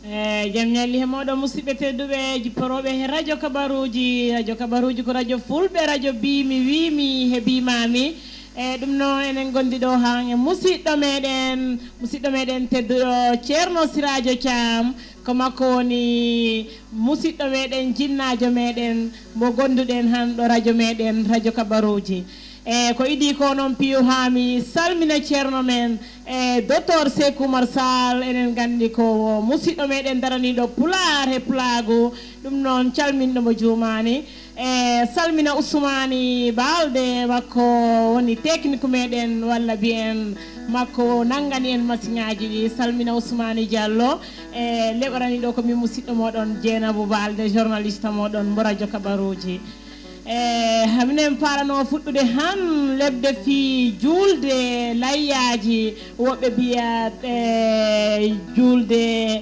jam ñalli he moɗo musidɓe tedduɓe jipporoɓe he radio kabaruji ko radio fulɓe radio bimi wimi he bimami ɗum noon enen gondi ɗo ha e musidɗo meɗen tedduɗo ceerno siradio thiam ko makko woni musidɗo meɗen jinnajo meɗen mo gonduɗen han ɗo radio meɗen radio kabaruji ko idi ko noon piyu hami salmina ceerno men docteur Sékou Oumar Sall enen gandi ko musidɗo meɗen daraniɗo pular he pulagu ɗum noon calminɗomo jumani salmina Ousmani Balde makko woni technique meɗen walla biyen makko nangani en masiŋaji ɗi salmina Ousmani Diallo leɓoraniɗo komi musidɗo moɗon Dieynabou Balde journaliste moɗon mo radio kabaruji haminen parano fuɗɗude han lebde fi julde layyaji woɓɓe mbiyat julde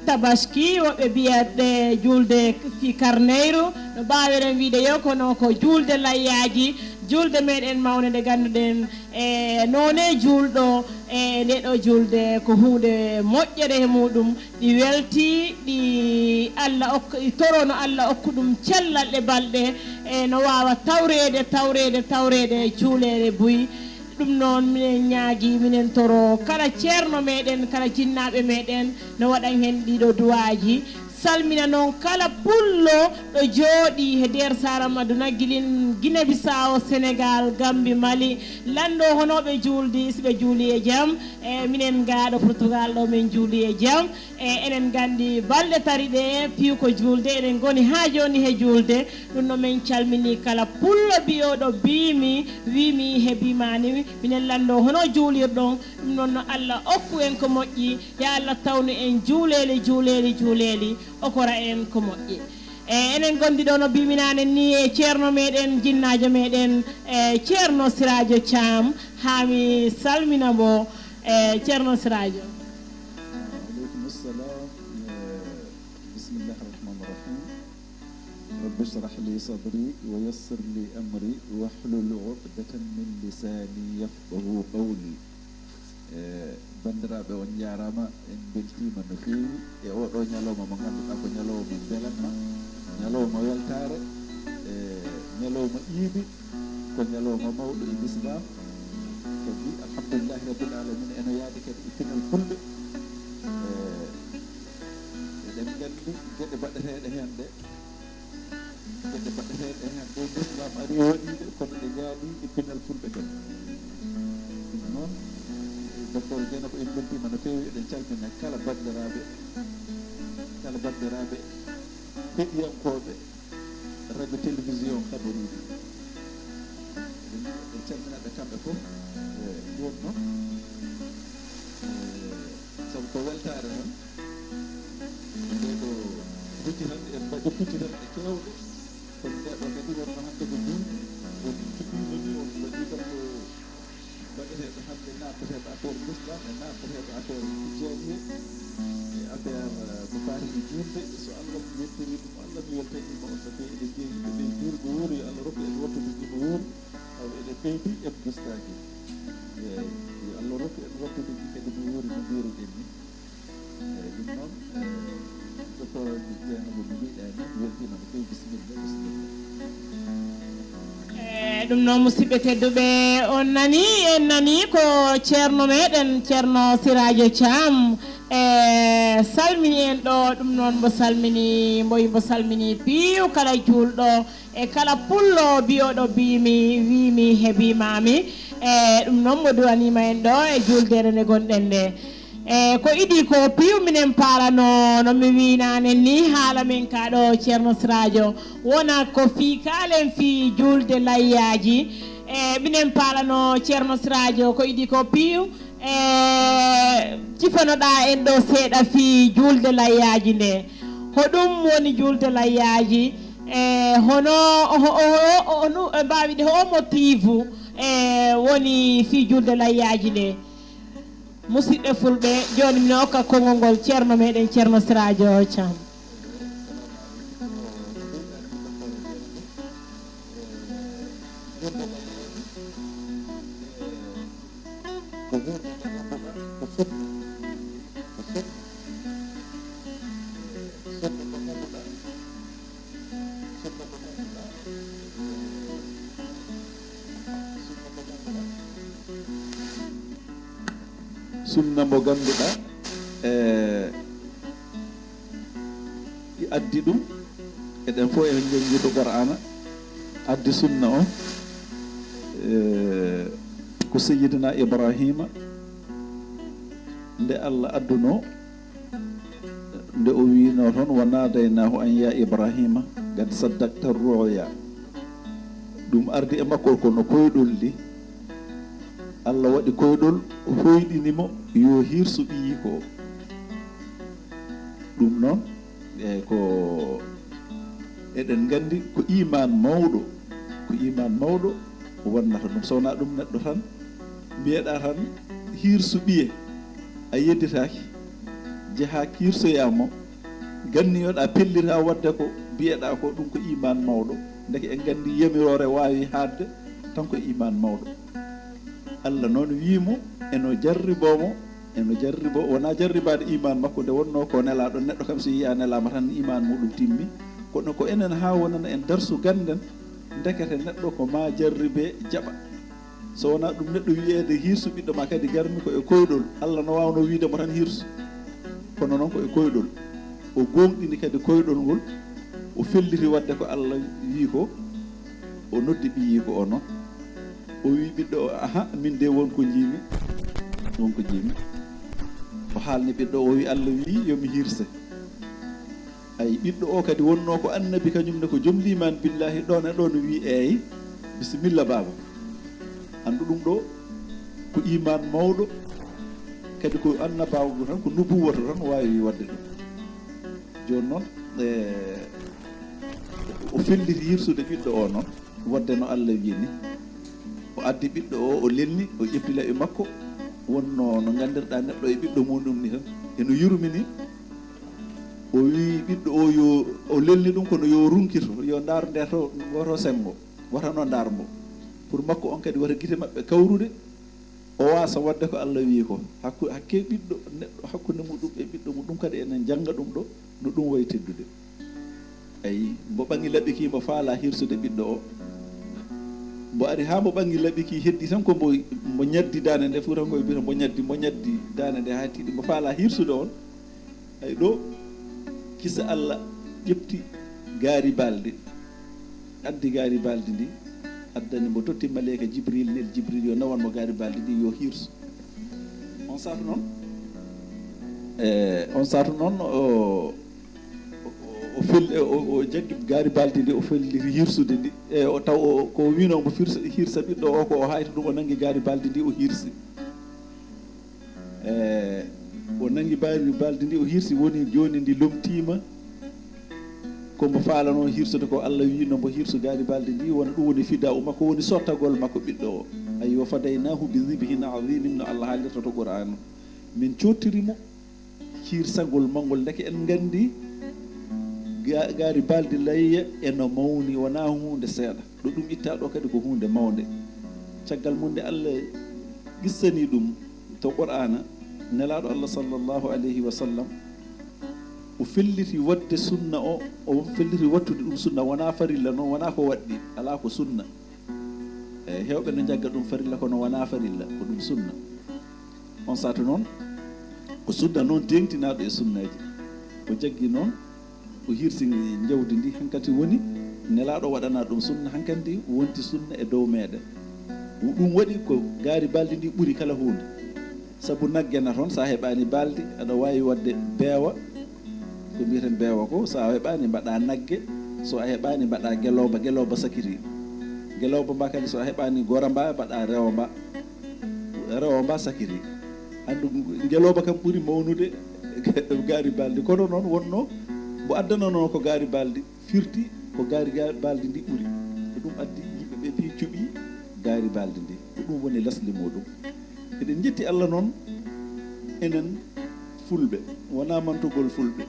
tabaski woɓɓe mbiyat julde fi karneyru no mbawiren wiide yo kono ko julde layyaji julde meɗen mawne nde ganduɗen none julɗo nde ɗo julde ko hunde moƴƴere he muɗum ɗi welti ɗi Allah torono Allah okku ɗum cellal ɗe balɗe no wawa tawrede cuulere buy ɗum noon minen ñaagui minen toro kala ceerno meɗen kala jinnaɓe meɗen no waɗan hen ɗiɗo duwaji salmina noon kala pullo ɗo jooɗi he nder sara maduna guilin Guinée Bissau Sénégal Gambie Mali lando honoɓe juldi siɓe juuli e jaam minen gaɗo Portugal ɗo min juuli e jaam enen gandi balɗe tari ɗe piiw ko julde enen goni ha joni he julde ɗum no min calmini kala pullo biyoɗo wimi he bimani minen lando hono juulirɗon ɗum noon no Allah okku en ko moƴƴi ya Allah tawnu en juuleli okora en ko moƴƴi enen gondi ɗo no biminane ni e ceerno meɗen jinnajo meɗen ceerno Siradio Thiam hami salmina mo ceerno Siradio. aleykum assalam bismillahi rahmani rahim rabbi shrah li sadri wa yassir li amri wahlul uqdatan min lisani yafqahu qawli bandiraɓe on jarama en beltima no fewi e oɗo ñalawma mo ganduɗa ko ñalawma belatma ñalawma weltare ñalawma iidi ko ñalawma mawɗo e l'islam kadi alhamdulillahi rabbil alamin eno yaadi kadi e pinal fulɓe eɗen gandi gueɗe baɗeteɗe hen ɗe ɗo l'islam ari waɗiɗe kono ɗe jaadi e pinal fulɓe kadi noon docteur Dieynabou en beltima no fewi eɗen calmina kala bandiraɓe heɗiyankoɓe radio télévision kabaruji eɗen calminaɓe kamɓe foof wonno saabu ko weltare tan ndeɗo hujitande en mbaɗi hujitande kewɗe kono ndeɗo kadi wonno hande ko ɗum woni cuɓinoni on waɗi kam ko baɗeteɗo hande nafateɗo affaire l'islam e nafateɗo affaire jeeye e affaire ko fati e julde so Allah weltori ɗum Allah mi weltanima on no fewi eɗen jeeyi ɓe julɓe wuuro yo Allah rokku en wontude jima wuuro taw eɗen ɓeydi eɓe gustaki yo Allah rokku en wontude kadi mi wuuri no mbiruɗen ni ɗum noon docteur Dieynabou no mbiɗani weltima no fewi bisimilla ɗum noon musidɓe tedduɓe on nani en nani ko ceerno meɗen ceerno Siradio Thiam salmini en ɗo ɗum noon mbo salmini piiw kala julɗo e kala pullo biyoɗo wimi he bimami ɗum noon mbo duwanima en ɗo e juldere nde gonɗen nde ko idi ko piiw minen parano no mi winanen ni haala men ka ɗo ceerno Siradio wona ko fi kalen fi julde layyaji minen parano ceerno Siradio ko idi ko piiw cifanoɗa en ɗo seeɗa fi julde layyaji nde hoɗum woni julde layyaji hono mbawiɗe ho motive woni fi julde layyaji nde musidɓe fulɓe joni mino okka konngol ngol ceerno meɗen ceerno Siradio Thiam. sunna mo ganduɗa ɗi addi ɗum eɗen fof en jangguiɗo qur'ana addi sunna o ko sayyidina ibrahima nde Allah adduno nde o wino toon wa nadaynahu an ya ibrahima qad saddaqta ruya ɗum ardi e makko kono koyɗol li Allah waɗi koyɗol hoyɗinimo yo hirsu ɓiyi ko ɗum noon ko eɗen gandi ko iman mawɗo wonnata ɗum sowna ɗum neɗɗo tan mbiyeɗa tan hirsu ɓiye a yedditaki jeeha kirsoyamo ganniyoɗa pellita wadde ko mbiyeɗa ko ɗum ko iman mawɗo deke en gandi yamirore wawi hadde tan ko iman mawɗo Allah noon wiimo eno jarribo wona jarribade iman makko nde wonno ko nelaɗo neɗɗo kam so yiya nelama tan iman muɗum timmi kono ko enen ha wonana en darsu ganden dekete neɗɗo ko ma jarribe jaɓa so wona ɗum neɗɗo wiyede hirsu ɓiɗɗo ma kadi garmi ko e koyɗol Allah no wawno wiidemo tan hirsu kono noon ko e koyɗol o gonɗini kadi koyɗol ngol o felliti wadde ko Allah wi ko o noddi ɓiyi ko o noon o wi ɓiɗɗo o aha min de wonko jiimi o haalni ɓiɗɗo o wi Allah wi yomi hirse ay ɓiɗɗo o kadi wonno ko annabi kañumne ko joom liman billahi ɗon e ɗon wi eyi bisimilla baba andu ɗum ɗo ko iman mawɗo kadi ko annabawo tan ko nubuwata tan wawi wadde ɗum joni noon o felliti hirsude ɓiɗɗo o noon wadde no Allah wi ni o addi ɓiɗɗo o lelni o ƴetti laɓi makko wonno no gandirɗa neɗɗo e ɓiɗɗo muɗum ni tan eno yurmini o wi ɓiɗɗo o yo o lelni ɗum kono yo runkito yo ndar nde to woto sengo wotano ndarmo pour makko on kadi wata guite mabɓe kawrude o wasa wadde ko Allah wi ko hakke ɓiɗɗo neɗɗo hakkude muɗum e ɓiɗɗo muɗum kadi enen jangga ɗum ɗo no ɗum wayi teddude ayi mbo ɓangi laɓɓiki mbo faala hirsude ɓiɗɗo o mbo ari ha mbo ɓangi laɓɓiki heddi tan ko mbo ñaddi dande nde fuutankoye mbiyata mbo ñaddi dande nde ha tiiɗi mbo faala hirsude on ay ɗo kisa Allah ƴefti gaari balde addi gaari balde ndi addani mbo totti maleyka Jibril nel Jibril yo nawanmo gaari balde ndi yo hirsu on saatu noon o jaggi gaari balde ndi o felliti hirsude ndi o taw ko winomo hirsa ɓiɗɗo o ko o hayta ɗum o nangi gaari balde ndi o hirsi o nangi gaari balde ndi o hirsi woni joni ndi lomtima komo faalano hirsude ko Allah wino mbo hirsu gaari balde ndi wona ɗum woni fida o makko woni sottagol makko ɓiɗɗo o ayi wa fadaynahu bi dhibhin adhimin no Allah haalirta to Qur'an min cottirimo hirsagol mangol deke en gandi gaari balde layya eno mawni wona hunde seeɗa ɗo ɗum itta ɗo kadi ko hunde mawde caggal mum nde Allah gissani ɗum to Qur'ana nelaɗo Allah sallllahu alayhi wa sallam o felliti wadde sunna o felliti wattude ɗum sunna wona farilla noon wona ko waɗɗi ala ko sunna hewɓe no jagga ɗum farilla kono wona farilla ko ɗum sunna on saatu noon ko sunna noon tengtinaɗo e sunnaji o jaggi noon o hirsi jawdi ndi hankkadi woni nelaɗo waɗana ɗum sunna hankkandi wonti sunna e dow meɗen ɗum waɗi ko gaari baldi ndi ɓuuri kala hunde saabu naggena toon sa heɓani baldi aɗa wawi wadde beewa ko mbiyeten beewa ko sa heɓani mbaɗa nagge so a heɓani mbaɗa geloba sakiri geloba mba kadi so a heɓani gora mba mbaɗa rewa mba sakiri andu geloba kam ɓuuri mawnude gaari baldi kono noon wonno mbo addanono ko gaari baldi firti ko gaari baldi ndi ɓuuri ko ɗum addi yimɓeɓe pi cuɓi gaari baldi ndi ko ɗum woni lasli muɗum eɗen jetti Allah noon enen fulɓe wona mantugol fulɓe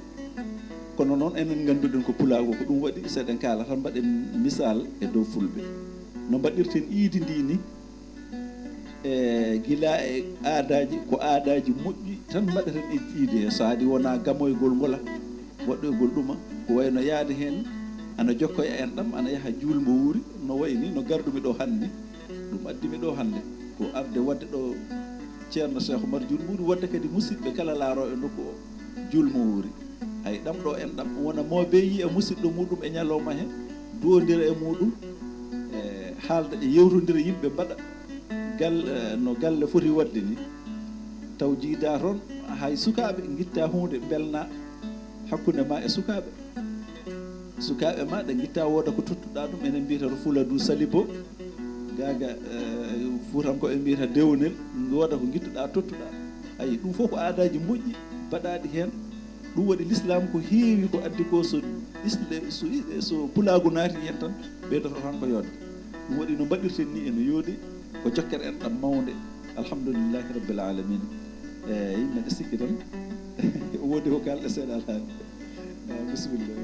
kono noon enen ganduɗen ko pulago ko ɗum waɗi seɗen kaala tan mbaɗen misal e dow fulɓe no mbaɗirten iidi ndi ni e gila e aadaji ko aadaji moƴƴi tan mbaɗeten iidi he so haadi wona gamoygol ngola waɗoygol ɗuma ko wayno yaade hen ana jokko e enɗam ana yaha juulmo wuuri no wayi ni no gardumi ɗo hannde ɗum addimi ɗo hannde ko arde wadde ɗo ceerno Cheikh Oumar Diouldmouri wadde kadi musidɓe kala laaro e nokku o juulmo wuuri hay ɗam ɗo enɗam wona moobe yi e musidɗo muɗum e ñalawma he duwodira e muɗum haalda e yewtodira yimɓe mbaɗa no galle foti wadde ni taw jiida toon hay sukaaɓe gitta hunde belna hakkunde ma e sukaaɓe ma ɗe gitta wooda ko tottuɗa ɗum enen mbiyata to Fuladu Salibo gaga Fuutankoɓe mbiyata dewnel wooda ko gittuɗa tottuɗa ayi ɗum fof ko aadaji moƴƴi mbaɗaɗi heen ɗum waɗi l'islam ko heewi ko addi ko so pulaagu naati hen tan ɓeydoto tan ko yodde ɗum waɗi no mbaɗirten ni eno yoodi ko jokkere en ɗam mawde alhamdulillahi rabbil alamin yimɓe ɗe sikki tan woodi ko kalɗe seeɗa alhaali bisimillah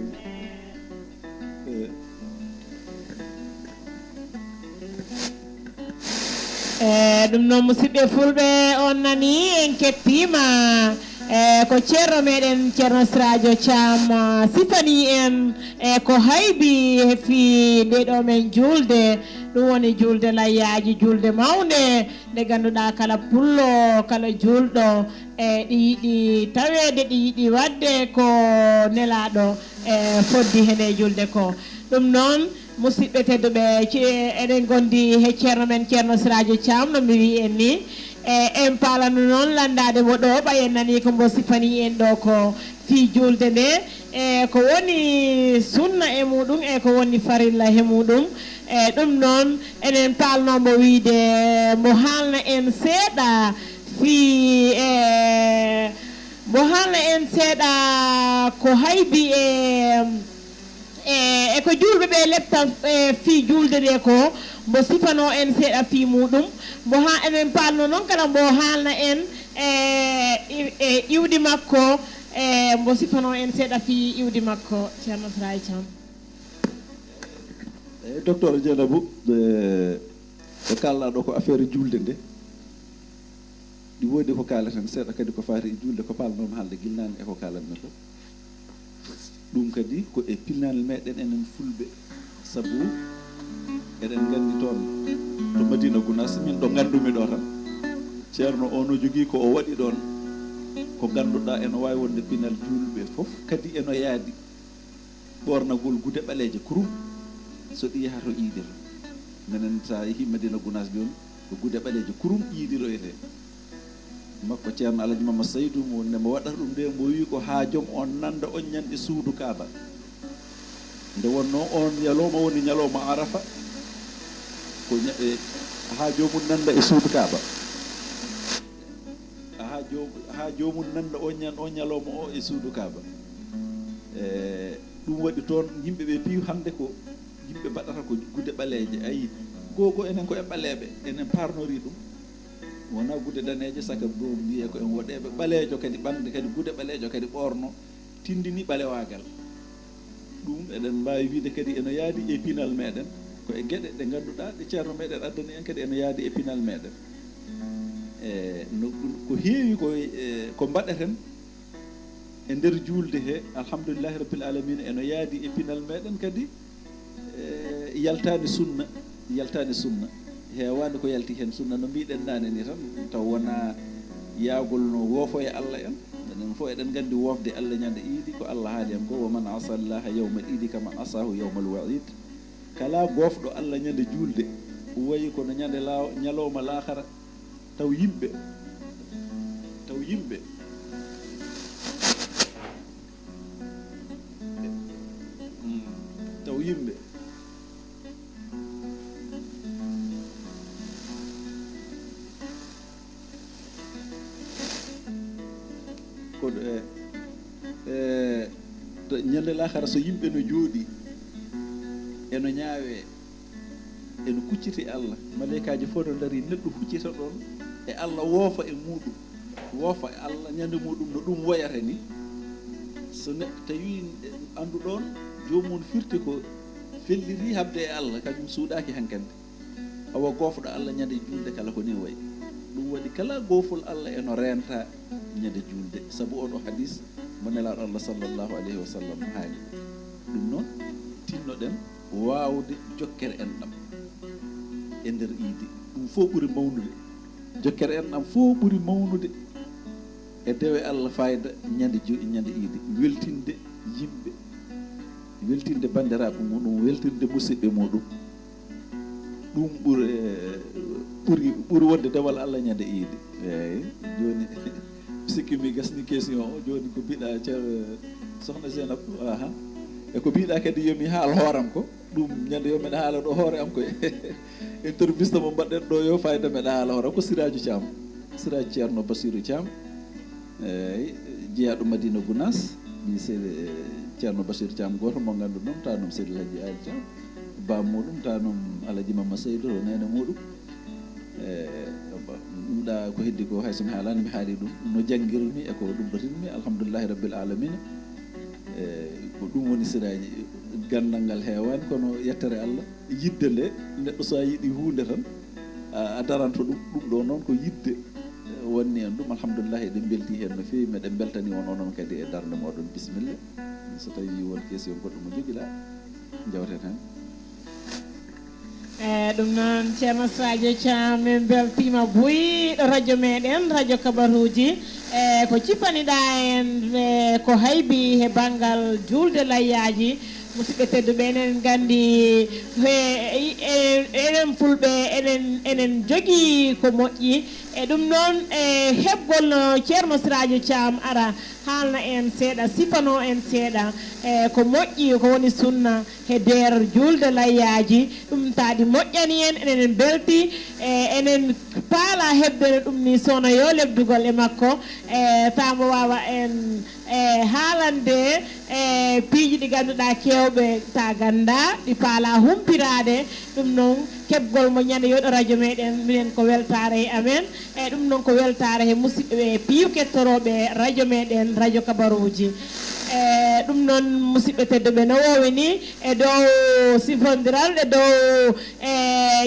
ɗum noon musidɓe fulɓe on nani en kettima ko ceerno meɗen ceerno Siradio Thiam sifani en ko haybi hefi nde ɗo men julde ɗum woni julde layyaji julde mawde nde ganduɗa kala pullo kala julɗo ɗi yiɗi tawede ɗi yiɗi wadde ko nelaɗo foddi hene julde ko ɗum noon musidɓe tedduɓe eɗen gondi he ceerno men ceerno Siradio Thiam no mi wi en ni en paalano noon landade mo ɗo ɓayen nani ko mbo sifani en ɗo ko fi julde nde ko woni sunna e muɗum e ko woni farilla he muɗum ɗum noon enen paalnomo wiide mo haalna en seeɗa fi mo haalna en seeɗa ko haybi e ko julɓe ɓe lepta fi julde ɗe ko mbo sifano en seeɗa fi muɗum mbo ha enen paalno noon kala mbo haalna en e iwdi makko mbo sifano en seeɗa fi iwdi makko ceerno Siradio Thiam docteur Dieynabou ko kalɗa ɗo ko affaire julde nde ɗi woodi ko kaleten seeɗa kadi ko faati e julde ko palnomi haalde guilnani e ko kalatmi ko ɗum kadi ko e pilnanel meɗen enen fulɓe sabu eɗen gandi toon to Madina Gounass min ɗo gandumi ɗo tan ceerno o no jogui ko o waɗi ɗon ko ganduɗa eno wawi wonde pinal julɓe foof kadi eno yaadi ɓornagol gude ɓaleeje kurum so ɗi yaha to iidiro minen sa yeehi Madina Gounass joni ko gude ɓaleeje kurum iidiroyete makko ceerno Alaji Mama Saydou mo wonde mo waɗata ɗum nde mo wi ko ha joom on nanda on ñande suudu Kaaba nde wonno on ñalowma woni ñalowma Arafa ko ha jomum nanda e suudu Kaaba ha jomum nanda on ñalowma o e suudu Kaaba ɗum waɗi toon yimɓeɓe piiw hande ko yimɓe mbaɗata ko gude ɓaleeje ayi gogo enen ko e ɓaleɓe enen parnori ɗum wona gude daneje saka ɗo mbiye ko en woɗeɓe ɓaleejo kadi ɓamde kadi gude ɓaleejo kadi ɓorno tindini ɓalewagal ɗum eɗen mbawi wiide kadi eno yaadi e pinal meɗen ko e gueɗe ɗe ganduɗa ɗe ceerno meɗen addani en kadi eno yaadi e pinal meɗen ko heewi ko mbaɗeten e nder julde he alhamdulillahi rabbil alamina eno yaadi e pinal meɗen kadi yaltani sunna hewani ko yalti hen sunna no mbiɗen nane ni tan taw wona yaagol no woofo e Allah en enen fof eɗen gandi wofde Allah ñande iidi ko Allah haali en ko wa man asa llaha yawma iidi kaman asahu yawmal wa'id kala gofɗo Allah ñande julde wayi kono ñande ñalowma lahara taw yimɓe ko ñande lahara so yimɓe no jooɗi eno ñaawe eno kucciti Allah malaikaji fof no dari neɗɗo huccita ɗon e Allah woofa e muɗum woofa e Allah ñande muɗum no ɗum woyata ni so neɗɗo tawi andu ɗon jomum firti ko felliri habde e Allah kañum suuɗaki hankande awa gofɗo Allah ñande julde kala ko ni wayi ɗum waɗi kala gofol Allah eno renta ñande julde sabu on o hadis mo nelaɗo Allah sallllahu alayhi wa sallam haali ɗum noon tinnoɗen waawde jokkere en ɗam e nder iidi ɗum fof ɓuri mawnude jokkere en ɗam fof ɓuri mawnude e dewe Allah fayda ñande iidi weltinde yimɓe weltinde bandiraɓe muɗum weltinde musidɓe muɗum ɗum ɓuri wonde dewal Allah ñande iidi eyyi joni sikki mi gasni question o joni ko mbiɗa sohna Zeynab aha e ko mbiɗa kadi yomi haal hooram ko ɗum ñande yo meɗa haala ɗo hoore am koye interviste mo mbaɗɗen ɗo yo fayda meɗa haala hooram ko Siraji Thiam Siraji Ceerno Bassirou Thiam eyyi jeeyaɗo Madina Gounass mi seeɗe Ceerno Bassirou Thiam goto mo ganduɗon tanum Seydou Hadji Ali Thiam bam muɗum tanum Alaji Mamma Seydou o nene muɗum ɗum ɗa ko heddi ko hay somi haalani mi haali ɗum no janggirmi e ko ɗum ɗotinmi alhamdoulillahi rabbil alamina ko ɗum woni siraji gandal ngal heewani kono yettere Allah yidde nde neɗɗo so a yiiɗi hunde tan a daranto ɗum ɗo noon ko yidde wonni en ɗum alhamdoulillahi eɗen belti hen no fewi meɗen beltani on onon kadi e darde moɗon bisimilla so tawi won question goɗɗo mo joguiɗa jawten hen ɗum noon ceerno Sadio Thiam min beltima buyɗo radio meɗen radio kabaruji ko cippaniɗa en ko haybi he banggal julde layyaji musidɓe tedduɓe enen gandi enen fulɓe enen jogui ko moƴƴi e ɗum noon heɓgol no ceerno Siradio Thiam ara haalna en seeɗa sifano en seeɗa ko moƴƴi ko woni sunna he nder julde layyaji ɗum taadi moƴƴani en enen belti enen paala heɓdere ɗum ni sowno yo lebdugol e makko tamo wawa en haalande piiji ɗi ganduɗa kewɓe ta ganda ɗi paala humpirade ɗum noon keɓgol mo ñande yoɗo radio meɗen minen ko weltare e amen e ɗum noon ko weltare he musidɓe piiw kettoroɓe radio meɗen radio kabaruji ɗum noon musidɓe tedduɓe no wowi ni e dow sifodiral e dow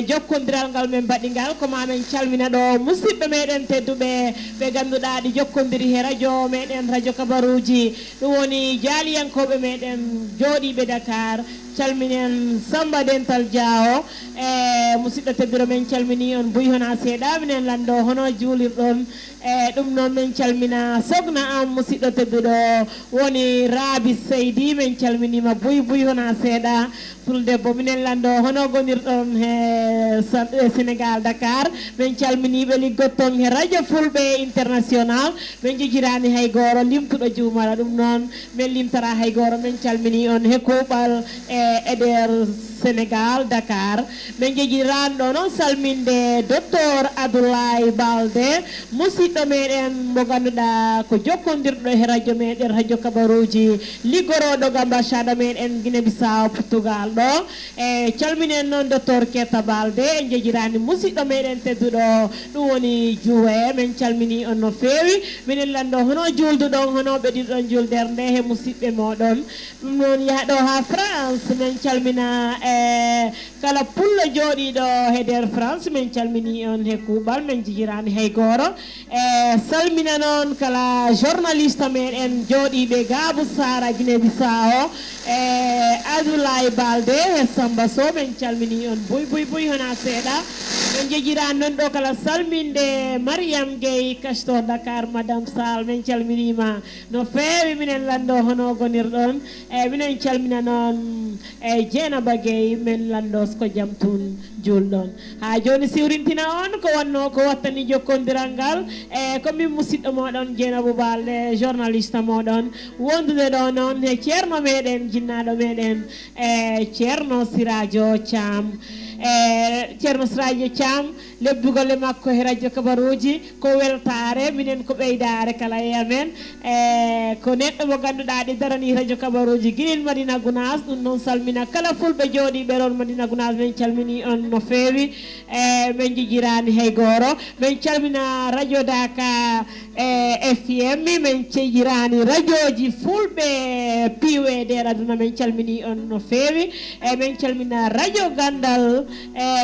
jokkodiral ngal min mbaɗi ngal ko mamin calmina ɗo musidɓe meɗen tedduɓe ɓe ganduɗa ɗi jokkodiri he radio meɗen radio kabaruji ɗum woni jaaliyankoɓe meɗen jooɗiɓe Dakar calminen Samba Dental Diawo musidɗo tedduro men calmini on buy hona seeɗa minen lando hono juulirɗon ɗum noon min calmina sogna am musidɗo tedduɗo woni Rabi Seydi min calminima buy hona seeɗa fuldebbo minen lando hono gonirɗon he Sénégal Dakar min calminiɓe liggotton he radio fulɓe international min jejirani hay goro limtuɗo jumala ɗum noon min limtara hay goro min calmini on he kuuɓal e nder Sénégal Dakar min jejirani ɗo noon salminde docteur Abdoulaye Balde musidɗo meɗen mo ganduɗa ko jokkodirɗo he radio meɗen radio kabaruji liggoroɗo gambasada meɗen Guinée Bissau Portugal ɗo e calminen noon docteur Keta Balde en jejirani musidɗo meɗen tedduɗo ɗum woni Djouwe min calmini on no fewi minen lando hono julduɗon hono ɓeɗiɗon juldere nde he musidɓe moɗon ɗum noon yaaɗo ha France min calmina kala pullo jooɗiɗo he nder France min calmini on he kuuɓal min jijirani hay gooro salmina noon kala journaliste meɗen jooɗiɓe Gabou Sara Guinée Bissau Abdoulaye Balde he Samba Sow min calmini on buy hona seeɗa min jejirani noon ɗo kala salminde Mariam Gueye Kasto Dakar Madame Sall min calminima no fewi minen lando hono gonirɗon minen calmina noon Dieynaba Gueye min landos ko jaam tun julɗon ha joni siwrintina on ko wanno ko wattani jokkodiral ngal komin musidɗo moɗon Dieynaba Balde journaliste moɗon wondude ɗo noon e ceerno meɗen jinnaɗo meɗen ceerno Siradio Thiam ceerno Siradio Thiam lebdugol e makko he radio kabaruji ko weltare minen ko ɓeydare kala e amen ko neɗɗo mo ganduɗa ɗi darani radio kabaruji guinin Madina Gounass ɗum noon salmina kala fulɓe jooɗiɓe ɗon Madina Gounass min calmini on no fewi min jijirani hay gooro min calmina radio Dakar FM min jejirani radio ji fulɓe piwe nder aduna min calmini on no fewi min calmina radio Gandal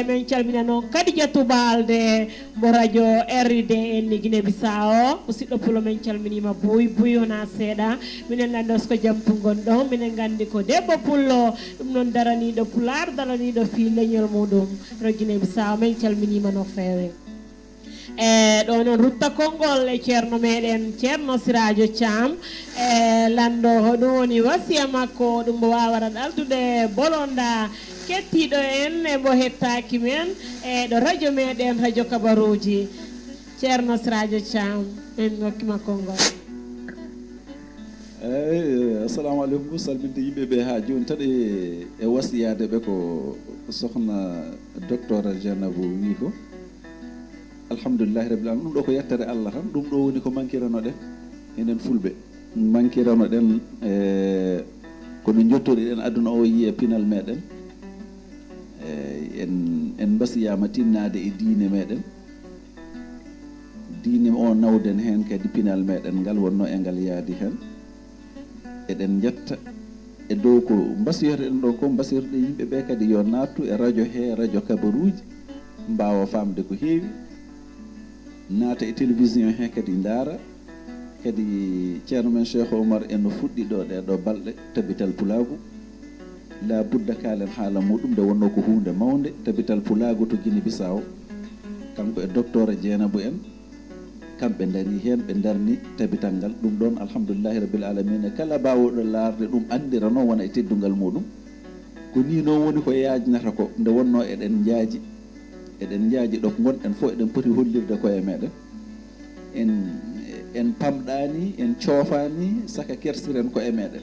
min calmina noon Kadijatou Balde mo radio RDN Guinée Bissau musidɗo pulo min calminima buy wona seeɗa minen andos ko jampu gonɗon minen gandi ko debbo pullo ɗum noon daraniɗo pular daraniɗo fi leñol muɗum ro Guinée Bissau min calminima no feewe ɗo noon rutta konngol e ceerno meɗen ceerno Siradio Thiam lando ɗum woni wasiya makko ɗum mo wawata ɗaldude bolonda kettiɗo en e mo hettaki men ɗo radio meɗen radio kabaruji ceerno Siradio Thiam en hokkima konngol eyyi assalamu aleykum salminde yimɓeɓe ha joni tan e wasiyade ɓe ko sokhna docteur Dieynabou wi ko alhamdulillahi rabbil alamin ɗum ɗo ko yettere Allah tan ɗum ɗo woni ko mankiranoɗen enen fulɓe mankiranoɗen kono jottoriɗen aduna o yiye pinal meɗen en mbasiyama tinnade e diine meɗen diine o nawden hen kadi pinal meɗen ngal wonno e ngal yaadi hen eɗen jetta e dow ko mbasiyotoɗen ɗo ko mbasiytoɗe yimɓeɓe kadi yo nattu e radio he radio kabaruji mbawa famde ko heewi naata e télévision he kadi ndaara kadi ceerno men Cheikh Oumar en no fuɗɗi ɗo ɗeɗo balɗe tabital pulagu la budda kaalen haala muɗum nde wonno ko hunde mawde tabital pulagu to Guinée Bissau kanko e docteur Dieynabou en kamɓe daari hen ɓe darni tabital ngal ɗum ɗon alhamdulillahi rabbil alamin kala bawɗo laarde ɗum andira noon wona e teddungal muɗum ko ni noon woni ko yajnata ko nde wonno eɗen jaaji ɗo ko gonɗen fof eɗen poti hollirde koye meɗen en pamɗani en coofani saka kersiren koye meɗen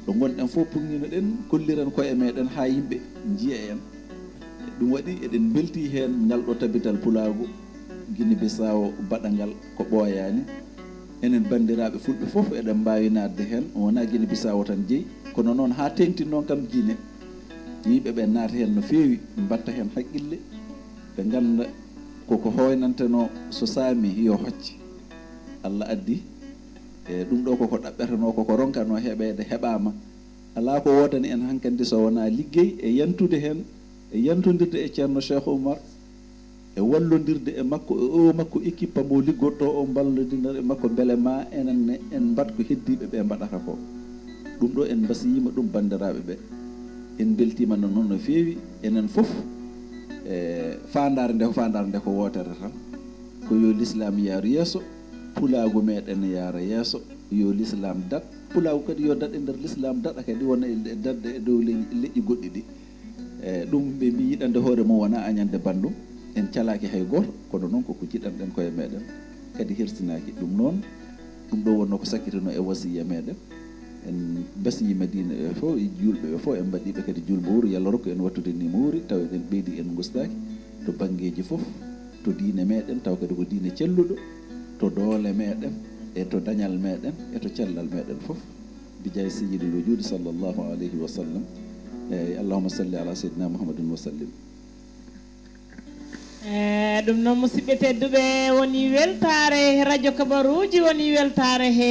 ɗo gonɗen fof pugnino ɗen kolliren koye meɗen ha yimɓe jiiya en ɗum waɗi eɗen belti hen ngal ɗo tabital pulagu Guinée Bissau baɗa ngal ko ɓooyani enen bandiraɓe fulɓe fof eɗen mbawi nadde hen wona Guinée Bissau tan jeeyi kono noon ha tengti noon kam Guinée yimɓeɓe naata hen no fewi mbatta hen haqqille ɓe ganda koko hoynanteno so saami yo hocce Allah addi e ɗum ɗo koko ɗaɓɓeteno koko ronkano heɓede heɓama ala ko wodani en hankkandi so wona liggey e yantude hen e yantodirde e ceerno Cheikh Oumar e wallodirde e makko e o makko équipe mo liggotto o ballodira e makko beele ma enen en mbat ko heddiɓe ɓe mbaɗata ko ɗum ɗo en mbasiyima ɗum bandiraɓe ɓe en beltima no noon no feewi enen foof fandare nde ko wotere tan ko yo l'islam yaaru yeeso pulagu meɗen yaara yeeso yo l'islam dat pulagu kadi yo dat e nder l'islam daɗa kadi wona e dadde e dow leƴƴi goɗɗi ɗi ɗum ɓe mbi yiɗande hoore mum wona añande bandum en calaki hay goto kono noon koko jiɗanɗen koye meɗen kadi hersinaki ɗum noon ɗum ɗo wonno ko sakkitino e wasiya meɗen en basiyima diine ɓe fof e julɓe ɓe fof en mbaɗiɓe kadi julbowuro yallah rokku en wattude ni mawri taw eɗen ɓeydi en gustaki to banggueji fof to diine meɗen taw kadi ko diine celluɗo to doole meɗen e to dañal meɗen e to cellal meɗen fof bijay sayyidil wujudi sallllahu alayhi wa sallam eyyi allahumma salli ala sayyidina muhammadin wa sallim ɗum noon musidɓe tedduɓe woni weltare radio kabaruji woni weltare he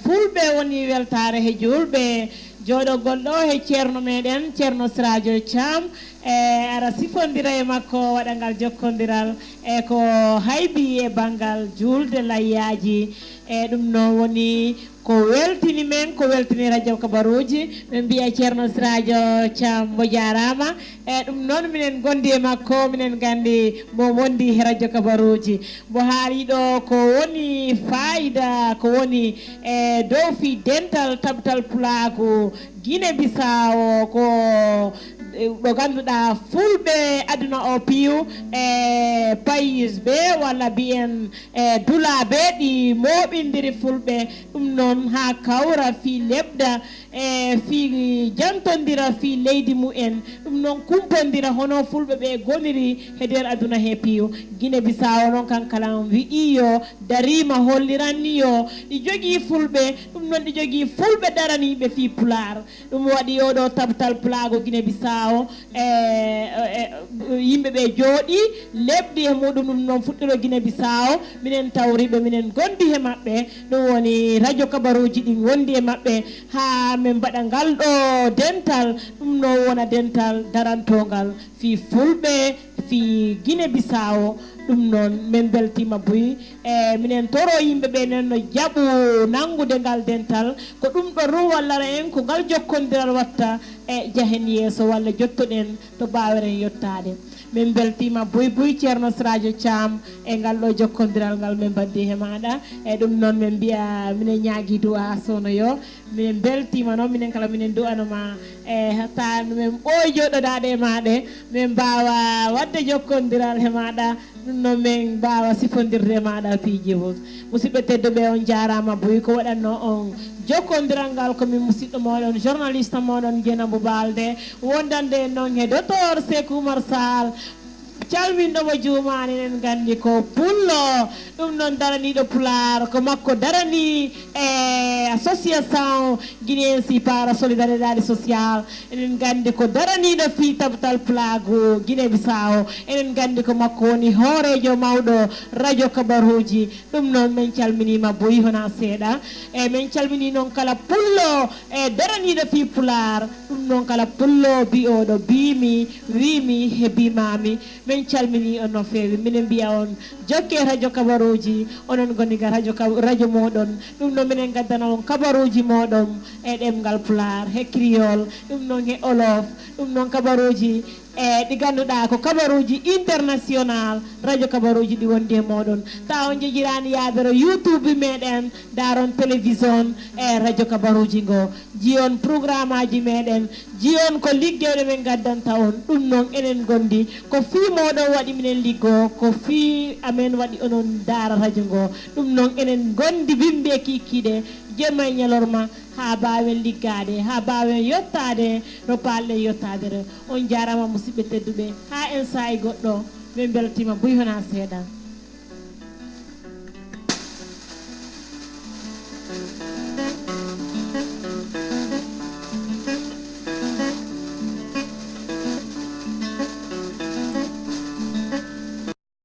fulɓe woni weltare he julɓe joɗogol ɗo he ceerno meɗen ceerno Siradio Thiam ara sifodira e makko waɗangal jokkodiral e ko haybi e banggal julde layyaji e ɗum noon woni ko weltini men ko weltini radio kabaruji ɓe mbiya ceerno Siradio Thiam mo jarama e ɗum noon minen gondi e makko minen gandi mo wondi e radio kabaruji mo haaliɗo ko woni fayida ko woni e dow fi dental tabtal pulagu Guinée Bissau ko ɗo ganduɗa fulɓe aduna o piiw e pays ɓe walla mbiyen e dulaɓe ɗi moɓindiri fulɓe ɗum noon ha kawra fi lebda e fi jantodira fi leydi mumen ɗum noon kumpodira hono fulɓe ɓe goniri e nder aduna he piiw Guinée Bissau noon kankalam wi'iyo darima holliranniyo ɗi jogui fulɓe ɗum noon ɗi jogui fulɓe daraniɓe fi pular ɗum waɗi oɗo tabtal pulago Guinée Bissau Bissau yimɓe ɓe jooɗi lebdi e muɗum ɗum noon fuɗɗiro Guinée Bissau minen tawriɓe minen gondi e maɓɓe ɗum woni radio kabaruji ɗin wondi e maɓɓe ha min mbaɗa ngal ɗo dental ɗum no wona dental darantogal fi fulɓe fi Guinée Bissau ɗum noon min beltima Buy minen toro yimɓe ɓe nen no jaaɓu nangude ngal dental ko ɗum ɗo rum wallara en ko ngal jokkodiral watta e jahen yeeso walla jottoɗen to mbaweren yettade min beltima Buy ceerno Siradio Thiam e ngal ɗo jokkodiral ngal min baddi he maɗa e ɗum noon min mbiya minen ñaagui du'a sono yo minen beltima noon minen kala minen du'anoma e hatta min ɓooy joɗoɗaɗe e maɗe min mbawa wadde jokkodiral he maɗa ɗum noon min mbawa sifodirde maɗa piiji fof musidɓe tedduɓe on jarama Buy ko waɗanno on jokkodiral ngal komin musidɗo moɗon journaliste moɗon Dieynabou Balde wondande noon e docteur Sékou Oumar Sall calminɗomo jumani en gandi ko pullo ɗum noon daraniɗo pular ko makko darani association guinéensi para solidaridade social enen gandi ko daraniɗo fi tabtal pulago Guinée Bissau enen gandi ko makko woni hoorejo mawɗo radio kabaruji ɗum noon min calminima Buy hona seeɗa e min calmini noon kala pullo e daraniɗo fi pular ɗum noon kala pullo bi'oɗo bimi wimi he bimami min calmini on no feewi minen mbiya on jokke radio kabaruji onon goniga radio moɗon ɗum noon minen gaddana on kabaruji moɗon e ɗemgal pular he criol ɗum noon he olof ɗum noon kabaruji e ɗi ganduɗa ko kabaruji international radio kabaruji ɗi wondi e moɗon ta on jejirani yaadoro YouTube meɗen daron télévision e radio kabaruji ngo jiyon programme aji meɗen jiyon ko liggewɗe men gaddanta on ɗum noon enen gondi ko fi moɗon waɗi minen liggo ko fi amen waɗi onon daara radio ngo ɗum noon enen gondi bimbe kikkiɗe jemma e ñalorma ha bawen liggade ha bawen yottade no palɗe yottade on jarama musidɓe tedduɓe ha en saayi goɗɗo min beltima Buy hona seeɗa